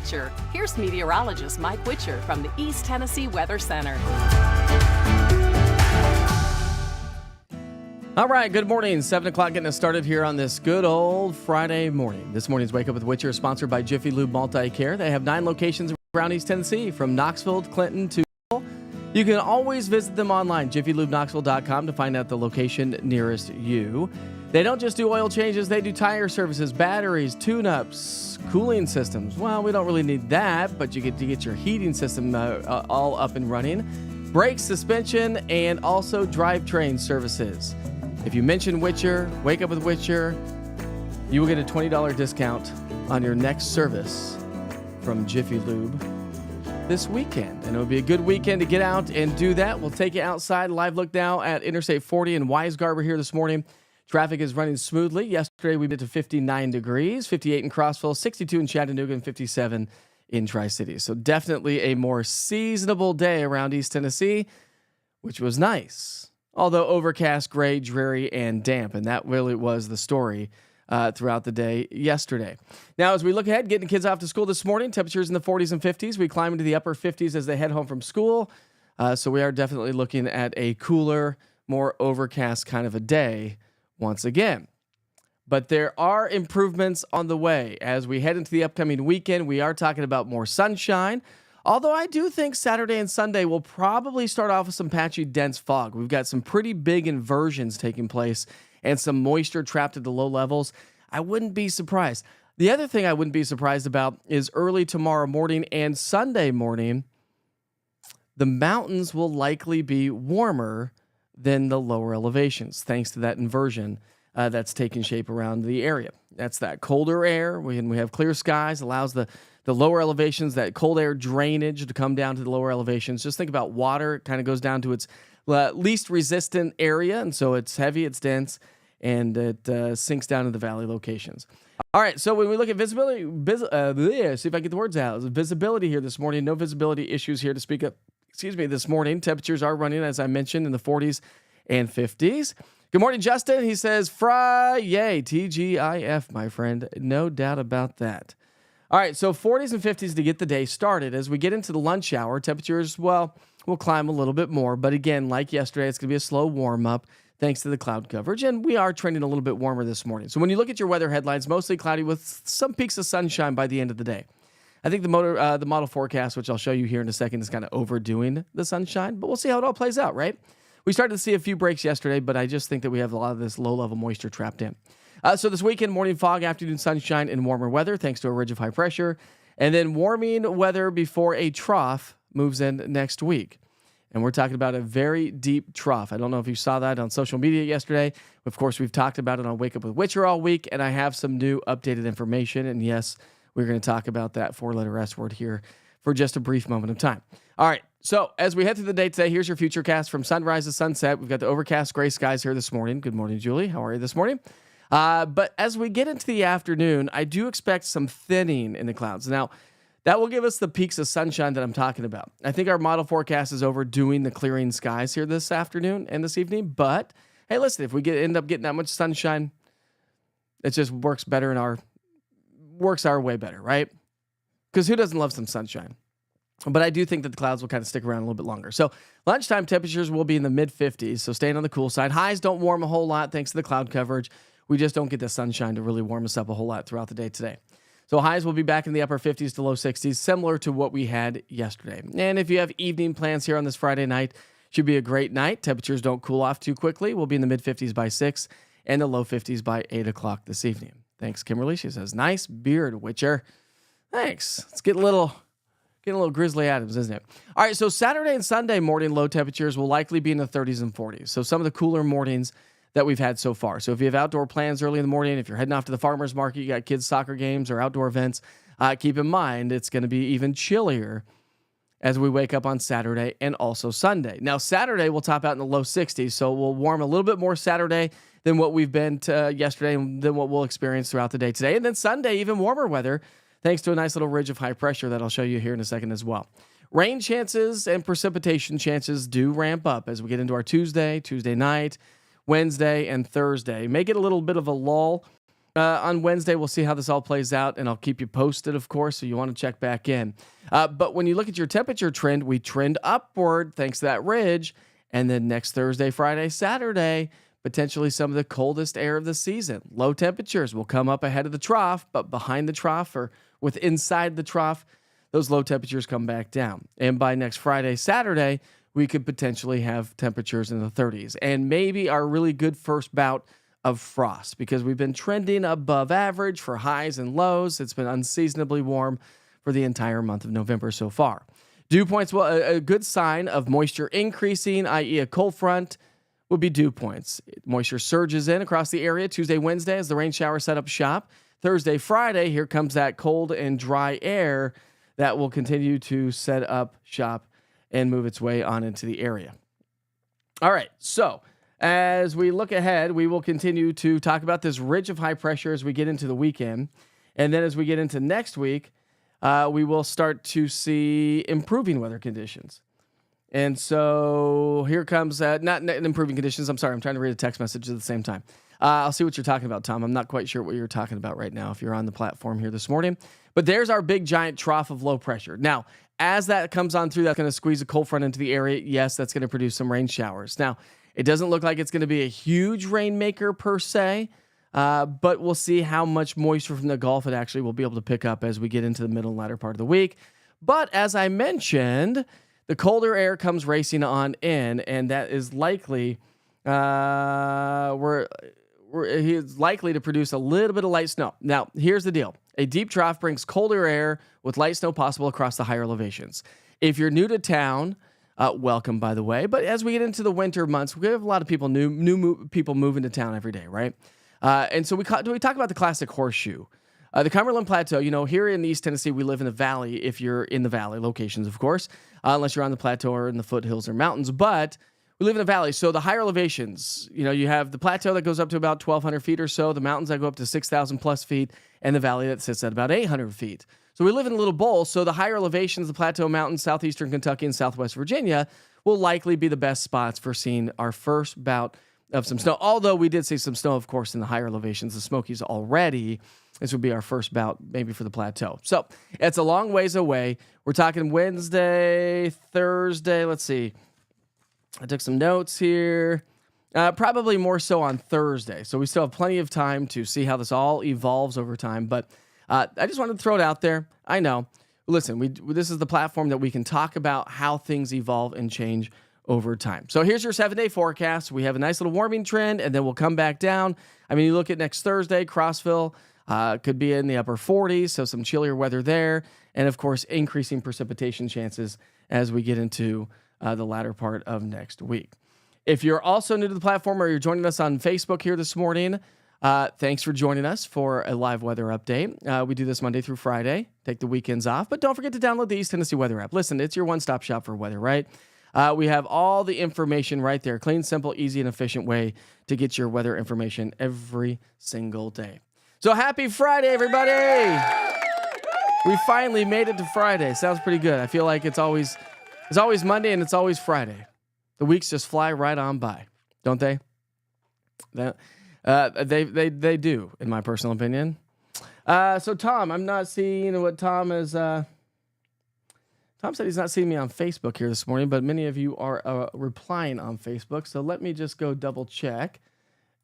Witcher. Here's meteorologist Mike Witcher from the East Tennessee Weather Center. All right, good morning. 7 o'clock getting us started here on this good old Friday morning. This morning's Wake Up with Witcher is sponsored by Jiffy Lube Multi-Care. They have 9 locations around East Tennessee, from Knoxville to Clinton to... You can always visit them online, jiffylubeknoxville.com, to find out the location nearest you. They don't just do oil changes, they do tire services, batteries, tune-ups, cooling systems. Well, we don't really need that, but you get your heating system all up and running. Brakes, suspension, and also drivetrain services. If you mention Witcher, Wake Up with Witcher, you will get a $20 discount on your next service from Jiffy Lube this weekend. And it would be a good weekend to get out and do that. We'll take you outside. Live look now at Interstate 40 in Weisgarber here this morning. Traffic is running smoothly. Yesterday we went to 59 degrees, 58 in Crossville, 62 in Chattanooga, and 57 in Tri-Cities. So definitely a more seasonable day around East Tennessee, which was nice. Although overcast, gray, dreary, and damp. And that really was the story throughout the day yesterday. Now, as we look ahead, getting kids off to school this morning, temperatures in the 40s and 50s. We climb into the upper 50s as they head home from school. So we are definitely looking at a cooler, more overcast kind of a day once again. But there are improvements on the way. As we head into the upcoming weekend, we are talking about more sunshine. Although I do think Saturday and Sunday will probably start off with some patchy, dense fog. We've got some pretty big inversions taking place and some moisture trapped at the low levels. I wouldn't be surprised. The other thing I wouldn't be surprised about is early tomorrow morning and Sunday morning, the mountains will likely be warmer than the lower elevations, thanks to that inversion that's taking shape around the area. That's that colder air. We have clear skies, allows the lower elevations, that cold air drainage to come down to the lower elevations. Just think about water. It kind of goes down to its least resistant area, and so it's heavy, it's dense, and it sinks down to the valley locations. All right, so when we look at visibility, see if I get the words out. Visibility here this morning, no visibility issues here to speak of. This morning. Temperatures are running, as I mentioned, in the 40s and 50s. Good morning, Justin. He says, Fry-yay, TGIF, my friend. No doubt about that. All right, so 40s and 50s to get the day started. As we get into the lunch hour, temperatures, well, will climb a little bit more. But again, like yesterday, it's going to be a slow warm-up thanks to the cloud coverage. And we are trending a little bit warmer this morning. So when you look at your weather headlines, mostly cloudy with some peaks of sunshine by the end of the day. I think the model forecast, which I'll show you here in a second, is kind of overdoing the sunshine. But we'll see how it all plays out, right? We started to see a few breaks yesterday, but I just think that we have a lot of this low-level moisture trapped in. So this weekend, morning fog, afternoon sunshine, and warmer weather thanks to a ridge of high pressure. And then warming weather before a trough moves in next week. And we're talking about a very deep trough. I don't know if you saw that on social media yesterday. Of course, we've talked about it on Wake Up with Witcher all week, and I have some new updated information. And yes, we're going to talk about that 4-letter S word here for just a brief moment of time. All right, so as we head through the day today, here's your futurecast from sunrise to sunset. We've got the overcast gray skies here this morning. Good morning, Julie. How are you this morning? But as we get into the afternoon, I do expect some thinning in the clouds. Now, that will give us the peaks of sunshine that I'm talking about. I think our model forecast is overdoing the clearing skies here this afternoon and this evening. But, hey, listen, if we end up getting that much sunshine, it just works better works our way better, right? Because who doesn't love some sunshine? But I do think that the clouds will kind of stick around a little bit longer. So lunchtime temperatures will be in the mid-50s, so staying on the cool side. Highs don't warm a whole lot thanks to the cloud coverage. We just don't get the sunshine to really warm us up a whole lot throughout the day today. So highs will be back in the upper 50s to low 60s, similar to what we had yesterday. And if you have evening plans here on this Friday night, should be a great night. Temperatures don't cool off too quickly. We'll be in the mid-50s by 6 and the low 50s by 8 o'clock this evening. Thanks, Kimberly. She says, nice beard, Witcher. Thanks. It's getting a little Grizzly Adams, isn't it? All right, so Saturday and Sunday morning low temperatures will likely be in the 30s and 40s. So some of the cooler mornings that we've had so far. So if you have outdoor plans early in the morning, if you're heading off to the farmer's market, you got kids' soccer games or outdoor events, keep in mind it's going to be even chillier as we wake up on Saturday and also Sunday. Now, Saturday will top out in the low 60s, so we'll warm a little bit more Saturday than what we've been to yesterday and than what we'll experience throughout the day today. And then Sunday, even warmer weather, thanks to a nice little ridge of high pressure that I'll show you here in a second as well. Rain chances and precipitation chances do ramp up as we get into our Tuesday night, Wednesday, and Thursday. May get a little bit of a lull On Wednesday, we'll see how this all plays out, and I'll keep you posted, of course, so you want to check back in. But when you look at your temperature trend, we trend upward thanks to that ridge. And then next Thursday, Friday, Saturday, potentially some of the coldest air of the season. Low temperatures will come up ahead of the trough, but behind the trough or with inside the trough, those low temperatures come back down. And by next Friday, Saturday, we could potentially have temperatures in the 30s and maybe our really good first bout of frost because we've been trending above average for highs and lows. It's been unseasonably warm for the entire month of November so far. Dew points, well, a good sign of moisture increasing, i.e. a cold front, would be dew points. Moisture surges in across the area Tuesday, Wednesday as the rain shower set up shop. Thursday, Friday, here comes that cold and dry air that will continue to set up shop and move its way on into the area. All right, so as we look ahead, we will continue to talk about this ridge of high pressure as we get into the weekend. And then as we get into next week, we will start to see improving weather conditions. And so here comes, not improving conditions. I'm sorry, I'm trying to read a text message at the same time. I'll see what you're talking about, Tom. I'm not quite sure what you're talking about right now if you're on the platform here this morning. But there's our big giant trough of low pressure. Now, as that comes on through, that's going to squeeze a cold front into the area. Yes, that's going to produce some rain showers. Now, it doesn't look like it's going to be a huge rainmaker per se, but we'll see how much moisture from the Gulf it actually will be able to pick up as we get into the middle and latter part of the week. But as I mentioned, the colder air comes racing on in, and that is likely he's likely to produce a little bit of light snow. Now, here's the deal. A deep trough brings colder air with light snow possible across the higher elevations. If you're new to town, welcome, by the way. But as we get into the winter months, we have a lot of people, new people moving to town every day, right? And so we talk about the classic horseshoe. The Cumberland Plateau, here in East Tennessee, we live in the valley, if you're in the valley locations, of course, unless you're on the plateau or in the foothills or mountains. But we live in a valley, so the higher elevations, you have the plateau that goes up to about 1,200 feet or so, the mountains that go up to 6,000 plus feet, and the valley that sits at about 800 feet. So we live in a little bowl, so the higher elevations, the plateau mountains, southeastern Kentucky and southwest Virginia, will likely be the best spots for seeing our first bout of some snow. Although we did see some snow, of course, in the higher elevations, the Smokies already. This would be our first bout, maybe for the plateau. So it's a long ways away. We're talking Wednesday, Thursday. Let's see. I took some notes here. Probably more so on Thursday. So we still have plenty of time to see how this all evolves over time. But I just wanted to throw it out there. I know. Listen, this is the platform that we can talk about how things evolve and change over time. So here's your 7-day forecast. We have a nice little warming trend, and then we'll come back down. I mean, you look at next Thursday, Crossville could be in the upper 40s, so some chillier weather there. And, of course, increasing precipitation chances as we get into the latter part of next week. If you're also new to the platform or you're joining us on Facebook here this morning, thanks for joining us for a live weather update. We do this Monday through Friday, take the weekends off, but don't forget to download the East Tennessee Weather app. Listen, it's your one-stop shop for weather, right? We have all the information right there. Clean, simple, easy, and efficient way to get your weather information every single day. So happy Friday, everybody! We finally made it to Friday. Sounds pretty good. I feel like it's always Monday and it's always Friday. The weeks just fly right on by, don't they? They do, in my personal opinion. So Tom, I'm not seeing what Tom is. Tom said he's not seeing me on Facebook here this morning, but many of you are replying on Facebook. So let me just go double check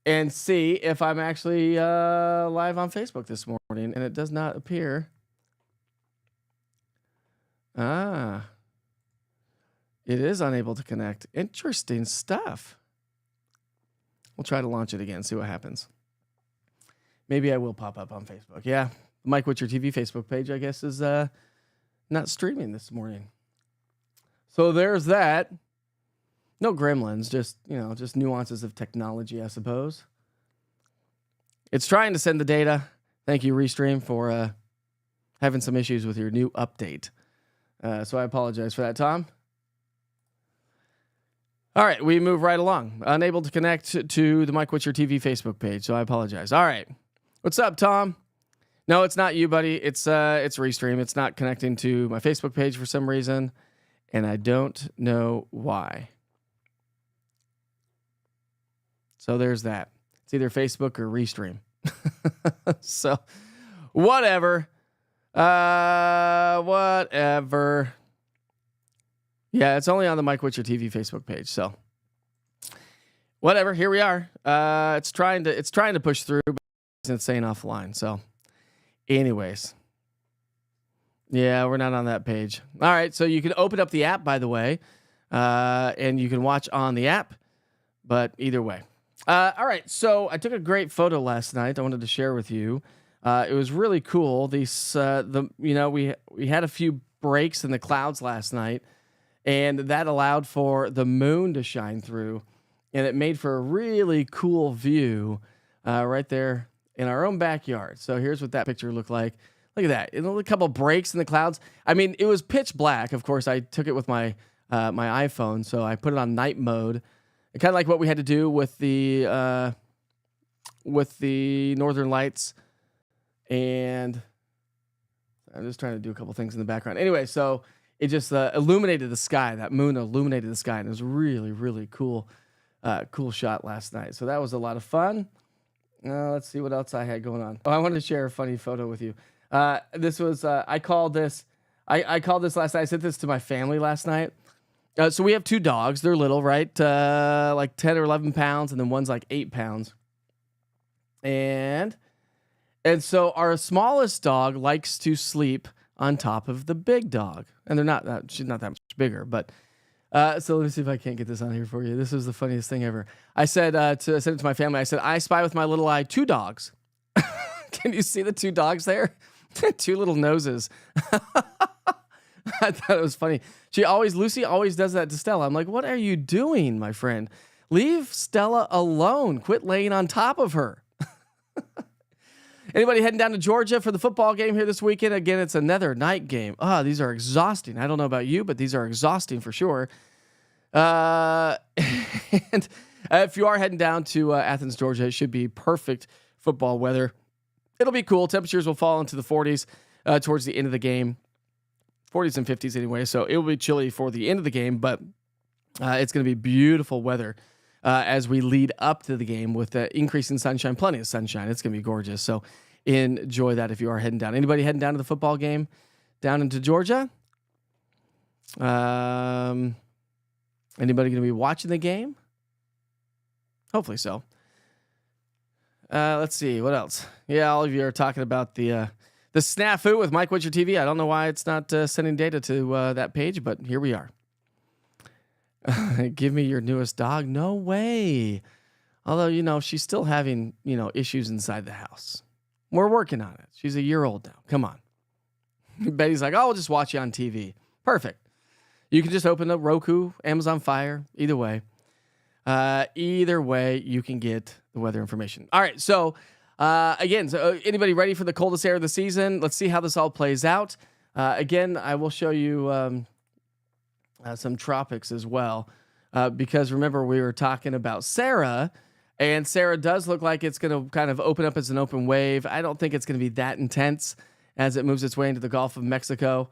and see if I'm actually live on Facebook this morning, and it does not appear. It is unable to connect. Interesting stuff. We'll try to launch it again, see what happens. Maybe I will pop up on Facebook. Yeah, Mike Witcher TV Facebook page, I guess, is not streaming this morning. So there's that. No gremlins, just nuances of technology, I suppose. It's trying to send the data. Thank you, Restream, for having some issues with your new update. So I apologize for that, Tom. All right, we move right along. Unable to connect to the Mike Witcher TV Facebook page, so I apologize. All right. What's up, Tom? No, it's not you, buddy. It's Restream. It's not connecting to my Facebook page for some reason, and I don't know why. So there's that. It's either Facebook or Restream. So, whatever. Whatever. Yeah, it's only on the Mike Witcher TV Facebook page. So, whatever. Here we are. It's trying to push through, but it's saying offline. So, anyways. Yeah, we're not on that page. All right, so you can open up the app, by the way, and you can watch on the app. But either way. All right, so I took a great photo last night. I wanted to share with you. It was really cool. We had a few breaks in the clouds last night, and that allowed for the moon to shine through, and it made for a really cool view right there in our own backyard. So here's what that picture looked like. Look at that. A couple breaks in the clouds. I mean, it was pitch black. Of course, I took it with my iPhone, so I put it on night mode. Kind of like what we had to do with the Northern Lights, and I'm just trying to do a couple things in the background. Anyway, so it just illuminated the sky. That moon illuminated the sky, and it was really, really cool shot last night. So that was a lot of fun. Let's see what else I had going on. Oh, I wanted to share a funny photo with you. This was I called this last night. I sent this to my family last night. So we have two dogs. They're little, right? Like 10 or 11 pounds, and then one's like 8 pounds. And so our smallest dog likes to sleep on top of the big dog. And she's not that much bigger, but so let me see if I can't get this on here for you. This is the funniest thing ever. I sent it to my family. I said, I spy with my little eye 2 dogs. Can you see the 2 dogs there? 2 little noses. I thought it was funny. Lucy always does that to Stella. I'm like, what are you doing, my friend? Leave Stella alone. Quit laying on top of her. Anybody heading down to Georgia for the football game here this weekend? Again, it's another night game. These are exhausting. I don't know about you, but these are exhausting for sure. And if you are heading down to Athens, Georgia, it should be perfect football weather. It'll be cool. Temperatures will fall into the 40s towards the end of the game. 40s and 50s anyway, so it will be chilly for the end of the game, but it's going to be beautiful weather as we lead up to the game with increase in sunshine, plenty of sunshine. It's going to be gorgeous, so enjoy that if you are heading down. Anybody heading down to the football game down into Georgia? Anybody going to be watching the game? Hopefully so. Let's see, what else? Yeah, all of you are talking about the snafu with Mike Witcher TV. I don't know why it's not sending data to that page, but here we are. Give me your newest dog. No way. Although, she's still having, issues inside the house. We're working on it. She's a year old now. Come on. Betty's like, we'll just watch you on TV. Perfect. You can just open up Roku, Amazon Fire. Either way, you can get the weather information. All right. So, anybody ready for the coldest air of the season? Let's see how this all plays out. Again, I will show you some tropics as well, because remember we were talking about Sarah, and Sarah does look like it's going to kind of open up as an open wave. I don't think it's going to be that intense as it moves its way into the Gulf of Mexico.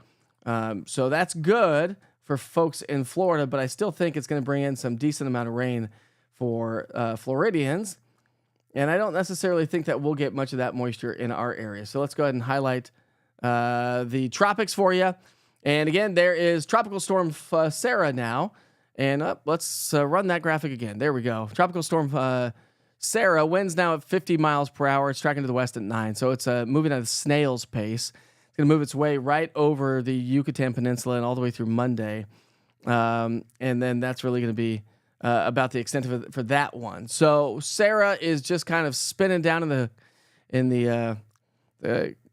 So that's good for folks in Florida, but I still think it's going to bring in some decent amount of rain for Floridians. And I don't necessarily think that we'll get much of that moisture in our area. So let's go ahead and highlight the tropics for you. And again, there is Tropical Storm Sarah now. And let's run that graphic again. There we go. Tropical Storm Sarah, winds now at 50 miles per hour. It's tracking to the west at 9. So it's moving at a snail's pace. It's going to move its way right over the Yucatan Peninsula and all the way through Monday. And then that's really going to be about the extent of it for that one. So Sarah is just kind of spinning down in the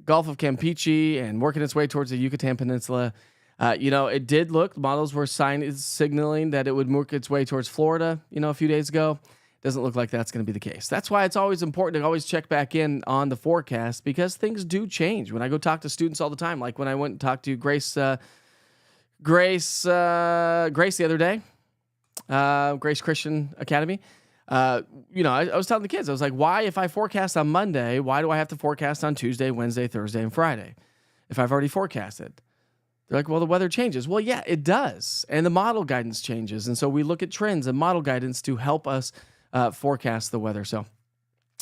Gulf of Campeche and working its way towards the Yucatan Peninsula. It did look, models were signaling that it would work its way towards Florida, a few days ago. Doesn't look like that's going to be the case. That's why it's always important to always check back in on the forecast, because things do change. When I go talk to students all the time, like when I went and talked to Grace the other day, Grace Christian Academy. I was telling the kids, I was like, why, if I forecast on Monday, why do I have to forecast on Tuesday, Wednesday, Thursday, and Friday if I've already forecasted? They're like, well, the weather changes. Well, yeah, it does. And the model guidance changes. And so we look at trends and model guidance to help us forecast the weather. So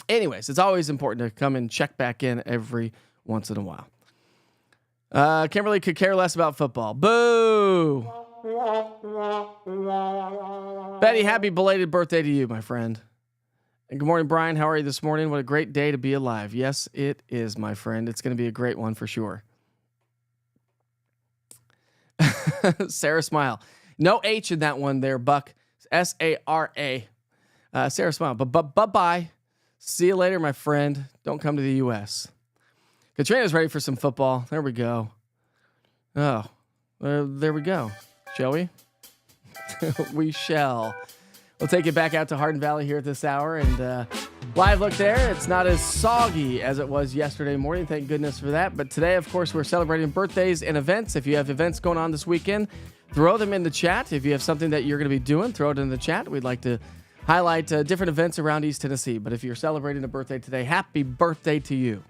Anyways, it's always important to come and check back in every once in a while. Kimberly could care less about football. Boo! Betty, happy belated birthday to you, my friend. And good morning, Brian. How are you this morning? What a great day to be alive. Yes, it is, my friend. It's going to be a great one for sure. Sarah Smile. No H in that one there, Buck. S-A-R-A. Sarah Smile. Bye-bye. See you later, my friend. Don't come to the U.S. Katrina's ready for some football. There we go. Oh, there we go. Shall we? We shall. We'll take it back out to Hardin Valley here at this hour. And live look there. It's not as soggy as it was yesterday morning. Thank goodness for that. But today, of course, we're celebrating birthdays and events. If you have events going on this weekend, throw them in the chat. If you have something that you're going to be doing, throw it in the chat. We'd like to highlight different events around East Tennessee. But if you're celebrating a birthday today, happy birthday to you.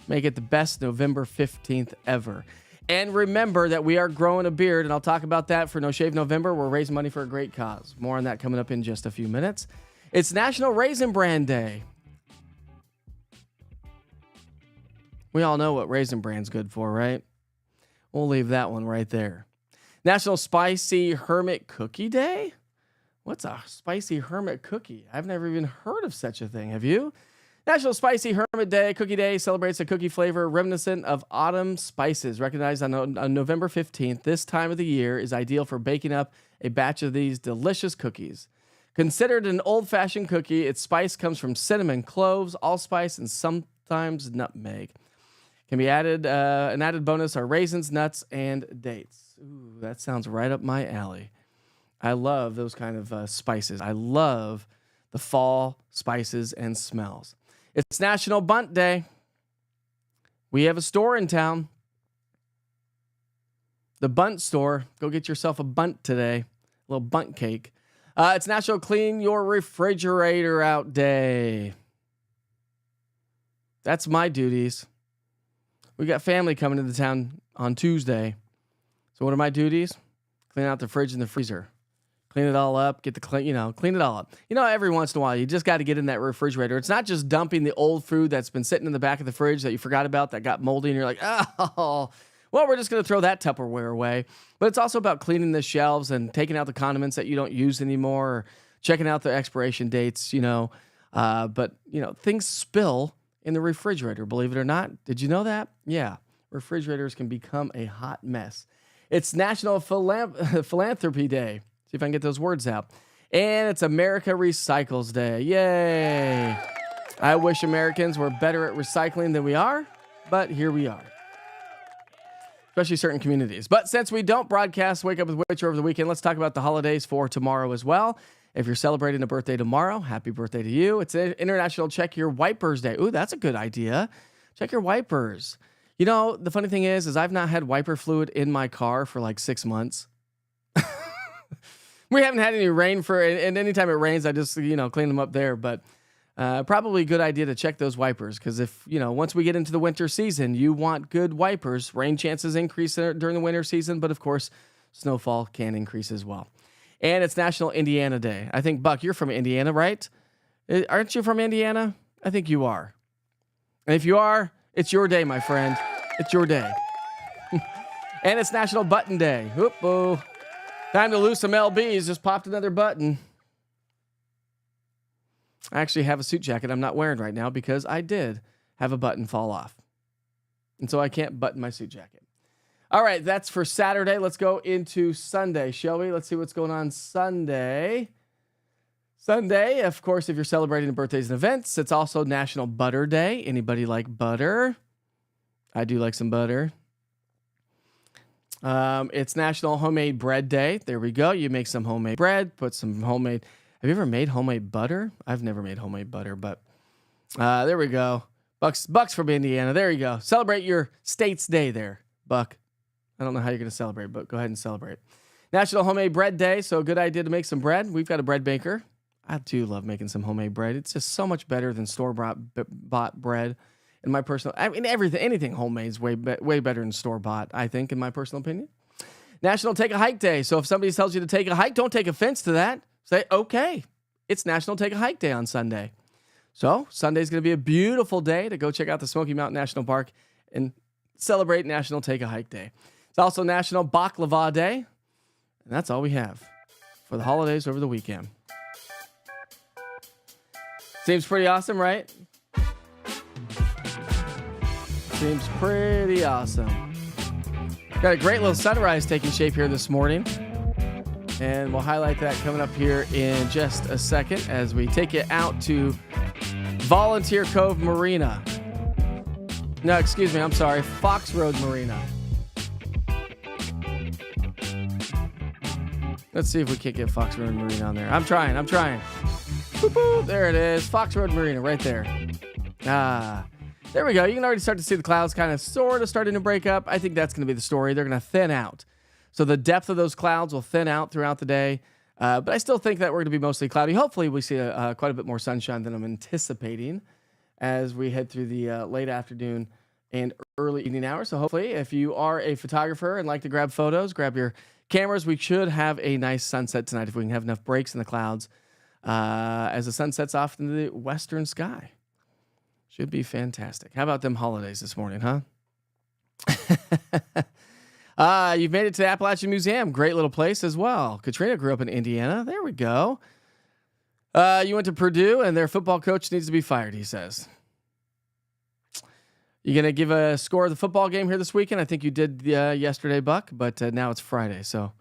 Make it the best November 15th ever. And remember that we are growing a beard, and I'll talk about that for No Shave November. We're raising money for a great cause. More on that coming up in just a few minutes. It's National Raisin Bran Day. We all know what Raisin Bran's good for, right? We'll leave that one right there. National Spicy Hermit Cookie Day? What's a spicy hermit cookie? I've never even heard of such a thing. Have you? National Spicy Hermit Day, Cookie Day, celebrates a cookie flavor reminiscent of autumn spices. Recognized on November 15th, this time of the year is ideal for baking up a batch of these delicious cookies. Considered an old-fashioned cookie, its spice comes from cinnamon, cloves, allspice, and sometimes nutmeg. Can be added. An added bonus are raisins, nuts, and dates. Ooh, that sounds right up my alley. I love those kind of spices. I love the fall spices and smells. It's National Bunt Day. We have a store in town. The Bunt Store. Go get yourself a bunt today. A little bunt cake. It's National Clean Your Refrigerator Out Day. That's my duties. We got family coming into town on Tuesday. So what are my duties? Clean out the fridge and the freezer. Clean it all up, clean it all up. Every once in a while, you just got to get in that refrigerator. It's not just dumping the old food that's been sitting in the back of the fridge that you forgot about that got moldy and you're like, oh, well, we're just going to throw that Tupperware away. But it's also about cleaning the shelves and taking out the condiments that you don't use anymore, or checking out the expiration dates, But things spill in the refrigerator, believe it or not. Did you know that? Yeah, refrigerators can become a hot mess. It's National Philanthropy Day. See if I can get those words out. And it's America Recycles Day. Yay. I wish Americans were better at recycling than we are, but here we are. Especially certain communities. But since we don't broadcast Wake Up with Witcher over the weekend, let's talk about the holidays for tomorrow as well. If you're celebrating a birthday tomorrow, happy birthday to you. It's International Check Your Wipers Day. Ooh, that's a good idea. Check your wipers. The funny thing is I've not had wiper fluid in my car for like 6 months. We haven't had any rain and anytime it rains, I just, clean them up there. But probably a good idea to check those wipers, because if, once we get into the winter season, you want good wipers. Rain chances increase during the winter season, but of course, snowfall can increase as well. And it's National Indiana Day. I think, Buck, you're from Indiana, right? Aren't you from Indiana? I think you are. And if you are, it's your day, my friend. It's your day. And it's National Button Day. Whoop-oh. Time to lose some LBs. Just popped another button. I actually have a suit jacket I'm not wearing right now because I did have a button fall off. And so I can't button my suit jacket. All right, that's for Saturday. Let's go into Sunday, shall we? Let's see what's going on Sunday. Sunday, of course, if you're celebrating birthdays and events, it's also National Butter Day. Anybody like butter? I do like some butter. It's National Homemade Bread Day. There we go. You make some homemade bread, put some homemade. Have you ever made homemade butter? I've never made homemade butter, but there we go. Bucks from Indiana. There you go. Celebrate your state's day there, Buck. I don't know how you're going to celebrate, but go ahead and celebrate. National Homemade Bread Day. So a good idea to make some bread. We've got a bread baker. I do love making some homemade bread. It's just so much better than store-bought bread. In my personal, anything homemade is way better than store-bought, I think, in my personal opinion. National Take a Hike Day. So if somebody tells you to take a hike, don't take offense to that. Say, okay, it's National Take a Hike Day on Sunday. So Sunday's going to be a beautiful day to go check out the Smoky Mountain National Park and celebrate National Take a Hike Day. It's also National Baklava Day. And that's all we have for the holidays over the weekend. Seems pretty awesome, right? Seems pretty awesome. Got a great little sunrise taking shape here this morning. And we'll highlight that coming up here in just a second as we take it out to Volunteer Cove Marina. No, excuse me, I'm sorry. Fox Road Marina. Let's see if we can't get Fox Road Marina on there. I'm trying. Boop, boop. There it is. Fox Road Marina right there. There we go. You can already start to see the clouds kind of sort of starting to break up. I think that's going to be the story. They're going to thin out. So the depth of those clouds will thin out throughout the day. But I still think that we're going to be mostly cloudy. Hopefully we see quite a bit more sunshine than I'm anticipating as we head through the late afternoon and early evening hours. So hopefully if you are a photographer and like to grab photos, grab your cameras. We should have a nice sunset tonight if we can have enough breaks in the clouds as the sun sets off into the western sky. Should be fantastic. How about them holidays this morning, huh? You've made it to the Appalachian Museum. Great little place as well. Katrina grew up in Indiana. There we go. You went to Purdue, and their football coach needs to be fired, he says. You going to give a score of the football game here this weekend? I think you did yesterday, Buck, but now it's Friday. So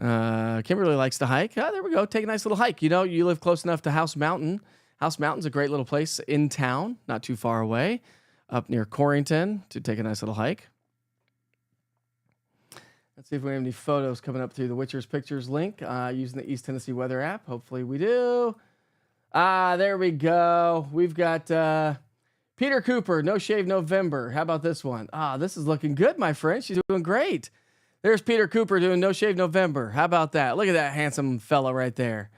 Kimberly likes to hike. There we go. Take a nice little hike. You know, you live close enough to House Mountain. House Mountain's a great little place in town, not too far away, up near Corrington to take a nice little hike. Let's see if we have any photos coming up through the Witcher's Pictures link using the East Tennessee Weather app. Hopefully we do. There we go. We've got Peter Cooper, No Shave November. How about this one? This is looking good, my friend. She's doing great. There's Peter Cooper doing No Shave November. How about that? Look at that handsome fella right there.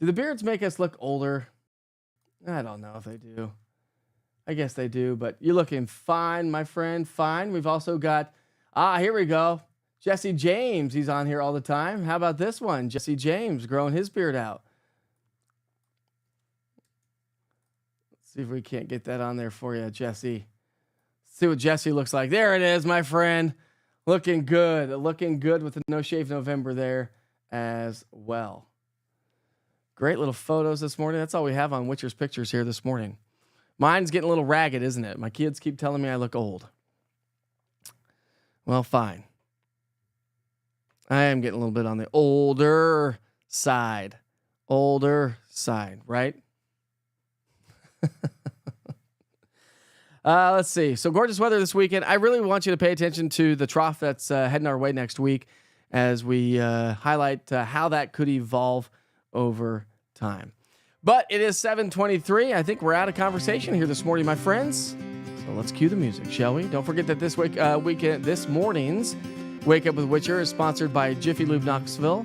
Do the beards make us look older? I don't know if they do. I guess they do, but you're looking fine, my friend. Fine. We've also got, here we go. Jesse James. He's on here all the time. How about this one? Jesse James growing his beard out. Let's see if we can't get that on there for you, Jesse. See what Jesse looks like. There it is, my friend. Looking good. Looking good with the No Shave November there as well. Great little photos this morning. That's all we have on Witcher's Pictures here this morning. Mine's getting a little ragged, isn't it? My kids keep telling me I look old. Well, fine. I am getting a little bit on the older side. Older side, right? Let's see. So gorgeous weather this weekend. I really want you to pay attention to the trough that's heading our way next week as we highlight how that could evolve over time. But it is 7:23. I think we're out of conversation here this morning, my friends. So let's cue the music, shall we? Don't forget that this morning's Wake Up with Witcher is sponsored by Jiffy Lube Knoxville.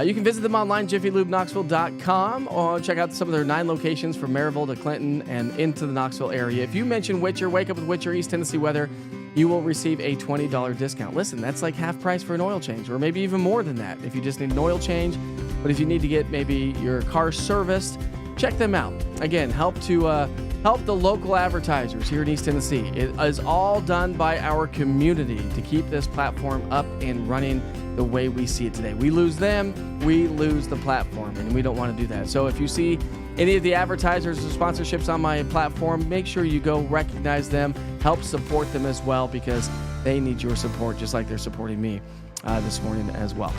You can visit them online, jiffylubeknoxville.com, or check out some of their 9 locations from Maryville to Clinton and into the Knoxville area. If you mention Witcher, Wake Up with Witcher, East Tennessee Weather, you will receive a $20 discount. Listen, that's like half price for an oil change, or maybe even more than that if you just need an oil change. But if you need to get maybe your car serviced, check them out. Again, help the local advertisers here in East Tennessee. It is all done by our community to keep this platform up and running the way we see it today. We lose them, we lose the platform, and we don't want to do that. So if you see any of the advertisers or sponsorships on my platform, make sure you go recognize them, help support them as well, because they need your support just like they're supporting me this morning as well.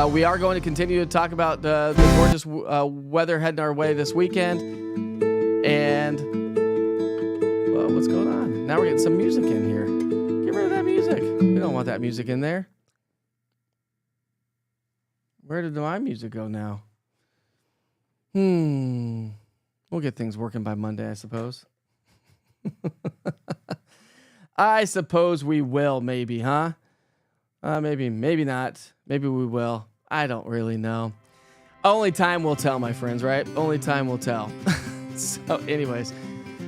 We are going to continue to talk about the gorgeous weather heading our way this weekend. And what's going on? Now we're getting some music in here. Get rid of that music. We don't want that music in there. Where did my music go now? We'll get things working by Monday, I suppose. I suppose we will, maybe, huh? Maybe not. Maybe we will. I don't really know. Only time will tell, my friends, right? Only time will tell. So anyways,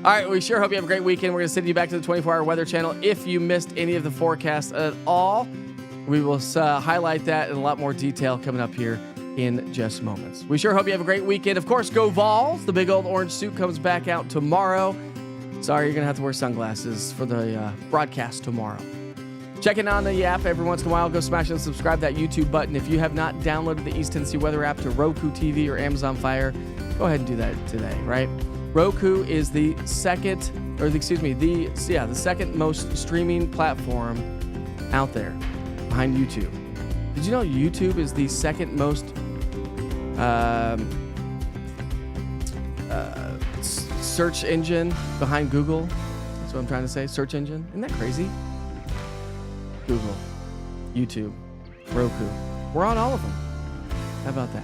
all right, we sure hope you have a great weekend. We're going to send you back to the 24-hour weather channel. If you missed any of the forecast at all, we will highlight that in a lot more detail coming up here in just moments. We sure hope you have a great weekend. Of course, go Vols. The big old orange suit comes back out tomorrow. Sorry, you're going to have to wear sunglasses for the broadcast tomorrow. Check in on the app every once in a while. Go smash and subscribe that YouTube button. If you have not downloaded the East Tennessee Weather app to Roku TV or Amazon Fire, go ahead and do that today, right? Roku is the second most streaming platform out there behind YouTube. Did you know YouTube is the second most search engine behind Google? That's what I'm trying to say. Search engine. Isn't that crazy? Google, YouTube, Roku. We're on all of them. How about that?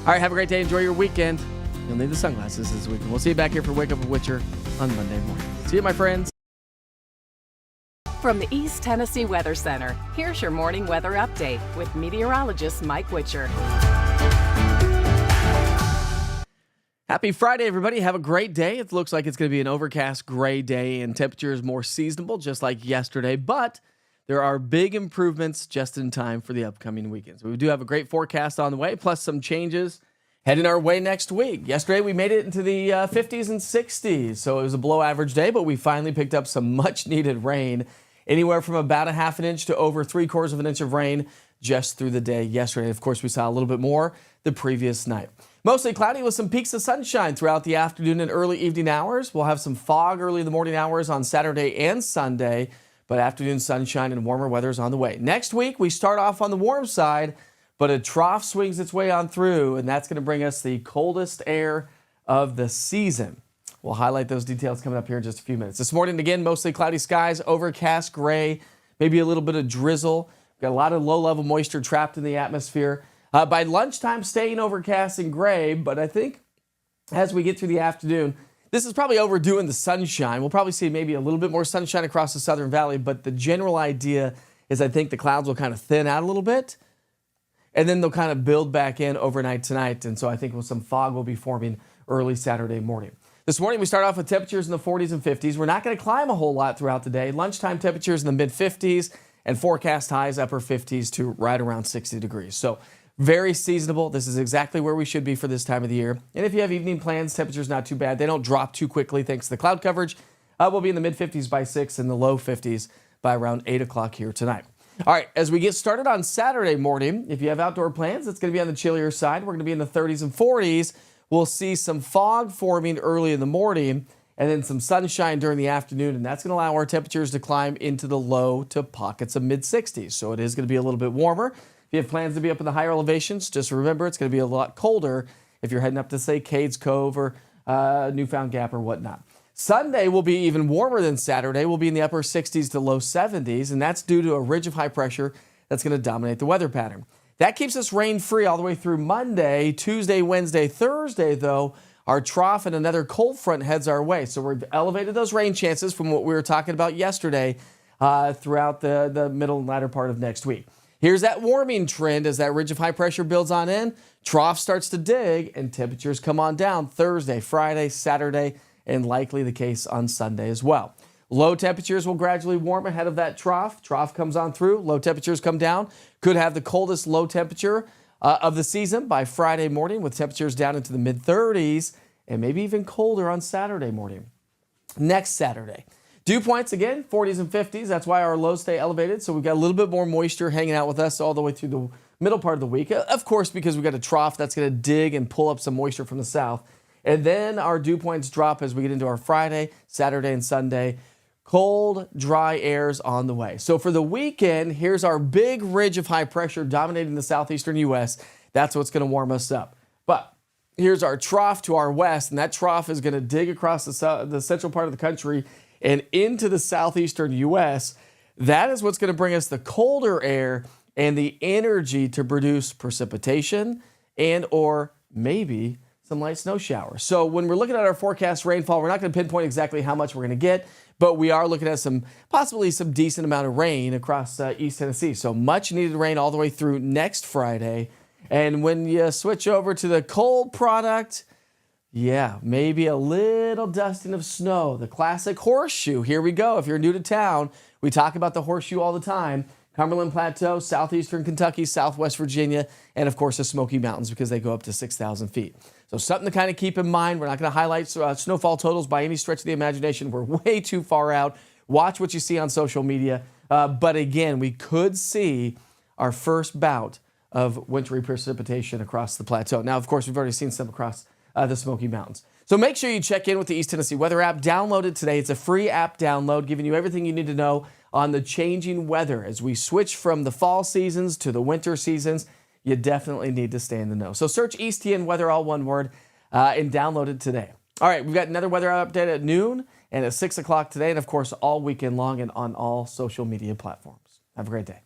All right, have a great day. Enjoy your weekend. You'll need the sunglasses this weekend. We'll see you back here for Wake Up with Witcher on Monday morning. See you, my friends. From the East Tennessee Weather Center, here's your morning weather update with meteorologist Mike Witcher. Happy Friday, everybody. Have a great day. It looks like it's going to be an overcast gray day and temperatures more seasonable, just like yesterday, but there are big improvements just in time for the upcoming weekends. We do have a great forecast on the way, plus some changes heading our way next week. Yesterday, we made it into the 50s and 60s, so it was a below average day, but we finally picked up some much needed rain, anywhere from about a half an inch to over 3/4 of an inch of rain just through the day yesterday. Of course, we saw a little bit more the previous night. Mostly cloudy with some peaks of sunshine throughout the afternoon and early evening hours. We'll have some fog early in the morning hours on Saturday and Sunday, but afternoon sunshine and warmer weather is on the way. Next week, we start off on the warm side, but a trough swings its way on through, and that's going to bring us the coldest air of the season. We'll highlight those details coming up here in just a few minutes. This morning, again, mostly cloudy skies, overcast gray, maybe a little bit of drizzle. We've got a lot of low-level moisture trapped in the atmosphere. By lunchtime, staying overcast and gray, but I think as we get through the afternoon, this is probably overdoing the sunshine. We'll probably see maybe a little bit more sunshine across the Southern Valley, but the general idea is I think the clouds will kind of thin out a little bit, and then they'll kind of build back in overnight tonight, and so I think some fog will be forming early Saturday morning. This morning, we start off with temperatures in the 40s and 50s. We're not going to climb a whole lot throughout the day. Lunchtime temperatures in the mid-50s and forecast highs upper 50s to right around 60 degrees. So very seasonable. This is exactly where we should be for this time of the year. And if you have evening plans, temperature's not too bad. They don't drop too quickly thanks to the cloud coverage. We'll be in the mid-50s by 6 and the low 50s by around 8 o'clock here tonight. All right, as we get started on Saturday morning, if you have outdoor plans, it's going to be on the chillier side. We're going to be in the 30s and 40s. We'll see some fog forming early in the morning and then some sunshine during the afternoon, and that's going to allow our temperatures to climb into the low to pockets of mid-60s. So it is going to be a little bit warmer. If you have plans to be up in the higher elevations, just remember it's going to be a lot colder if you're heading up to, say, Cades Cove or Newfound Gap or whatnot. Sunday will be even warmer than Saturday. We'll be in the upper 60s to low 70s, and that's due to a ridge of high pressure that's going to dominate the weather pattern. That keeps us rain-free all the way through Monday. Tuesday, Wednesday, Thursday, though, our trough and another cold front heads our way. So we've elevated those rain chances from what we were talking about yesterday throughout the middle and latter part of next week. Here's that warming trend as that ridge of high pressure builds on in. Trough starts to dig and temperatures come on down Thursday, Friday, Saturday, and likely the case on Sunday as well. Low temperatures will gradually warm ahead of that trough. Trough comes on through. Low temperatures come down. Could have the coldest low temperature of the season by Friday morning with temperatures down into the mid-30s and maybe even colder on Saturday morning. Next Saturday, dew points again, 40s and 50s. That's why our lows stay elevated. So we've got a little bit more moisture hanging out with us all the way through the middle part of the week. Of course, because we've got a trough that's going to dig and pull up some moisture from the south. And then our dew points drop as we get into our Friday, Saturday, and Sunday. Cold, dry airs on the way. So for the weekend, here's our big ridge of high pressure dominating the southeastern U.S. That's what's going to warm us up. But here's our trough to our west, and that trough is going to dig across the central part of the country and into the southeastern U.S. That is what's going to bring us the colder air and the energy to produce precipitation and or maybe some light snow showers. So when we're looking at our forecast rainfall, we're not going to pinpoint exactly how much we're going to get, but we are looking at possibly some decent amount of rain across East Tennessee. So much needed rain all the way through next Friday. And when you switch over to the cold product, yeah, maybe a little dusting of snow. The classic horseshoe. Here we go. If you're new to town, we talk about the horseshoe all the time. Cumberland Plateau, southeastern Kentucky, southwest Virginia, and of course the Smoky Mountains because they go up to 6,000 feet. So something to kind of keep in mind. We're not going to highlight snowfall totals by any stretch of the imagination. We're way too far out. Watch what you see on social media. But again, we could see our first bout of wintry precipitation across the plateau. Now, of course, we've already seen some across the Smoky Mountains. So make sure you check in with the East Tennessee Weather app. Download it today. It's a free app download, giving you everything you need to know on the changing weather. As we switch from the fall seasons to the winter seasons, you definitely need to stay in the know. So search eastTNweather, all one word, and download it today. All right, we've got another weather update at noon and at 6 o'clock today, and of course all weekend long and on all social media platforms. Have a great day.